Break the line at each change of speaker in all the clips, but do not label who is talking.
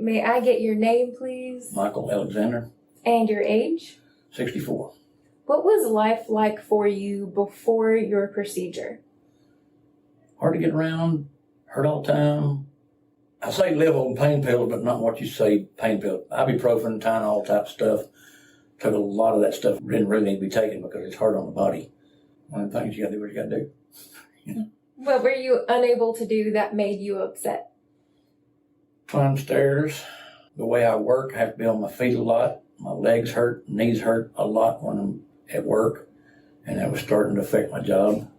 May I get your name, please?
Michael Alexander,
And your age?
64.
What was life like for you before your procedure?
Hard to get around, hurt all the time. I say live on pain pills, but not what you say pain pills. Ibuprofen, Tylenol type stuff. Took a lot of that stuff. Didn't really need to be taken because it's hard on the body. One of the things you gotta do what you gotta do.
What were you unable to do that made you upset?
Climb stairs. The way I work, I have to be on my feet a lot. My legs hurt, knees hurt a lot when I'm at work. And that was starting to affect my job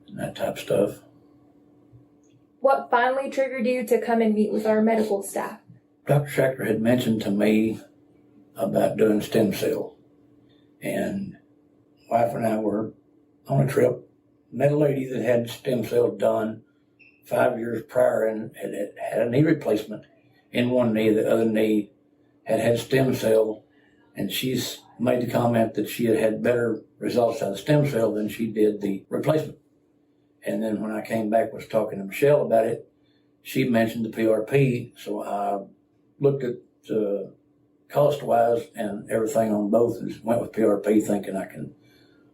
and that type of stuff.
What finally triggered you to come and meet with our medical staff?
Dr. Schechter had mentioned to me about doing stem cell. And wife and I were on a trip. Met a lady that had stem cells done 5 years prior and had a knee replacement in one knee. The other knee had stem cell, and she's made the comment that she had better results out of the stem cell than she did the replacement. And then when I came back, was talking to Michelle about it, she mentioned the PRP, so I looked at cost-wise and everything on both and went with PRP thinking I can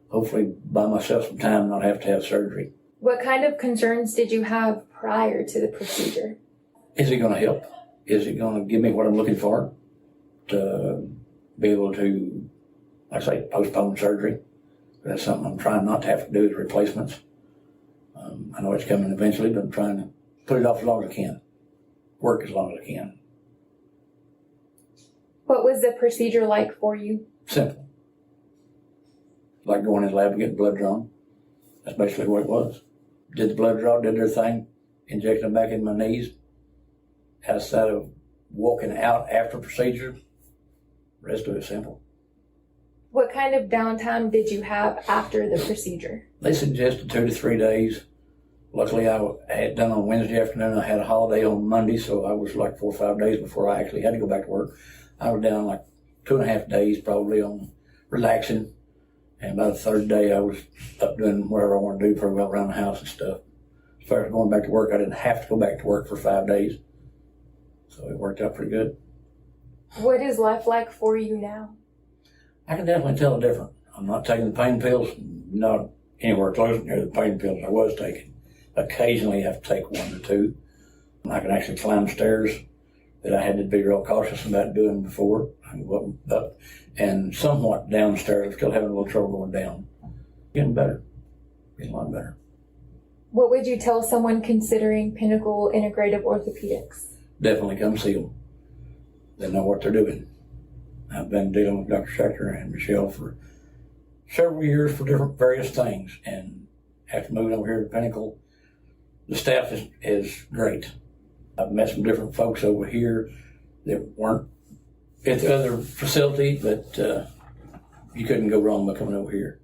hopefully buy myself some time and not have to have surgery.
What kind of concerns did you have prior to the procedure?
Is it going to help? Is it going to give me what I'm looking for? To be able to, like I say, postpone surgery. That's something I'm trying not to have to do is replacements. I know it's coming eventually, but I'm trying to put it off as long as I can. Work as long as I can.
What was the procedure like for you?
Simple. Like going in the lab and getting blood drawn. That's basically what it was. Did the blood draw, did their thing, injected them back in my knees. Outside of walking out after procedure, the rest of it simple.
What kind of downtime did you have after the procedure?
They suggested 2 to 3 days. Luckily, I had done on Wednesday afternoon. I had a holiday on Monday, so I was like 4 or 5 days before I actually had to go back to work. I was down like 2.5 days probably on relaxing. And by the third day, I was up doing whatever I wanted to do, probably around the house and stuff. As far as going back to work, I didn't have to go back to work for 5 days. So it worked out pretty good.
What is life like for you now?
I can definitely tell the difference. I'm not taking the pain pills, not anywhere close near the pain pills I was taking. Occasionally I have to take 1 or 2. I can actually climb stairs that I had to be real cautious about doing before. I can go up and somewhat downstairs. I'm still having a little trouble going down. Getting better. Getting a lot better.
What would you tell someone considering Pinnacle Integrative Orthopedics?
Definitely come see them. They know what they're doing. I've been dealing with Dr. Schechter and Michelle for several years for different various things. And after moving over here to Pinnacle, the staff is great. I've met some different folks over here that weren't at the other facility, but you couldn't go wrong by coming over here.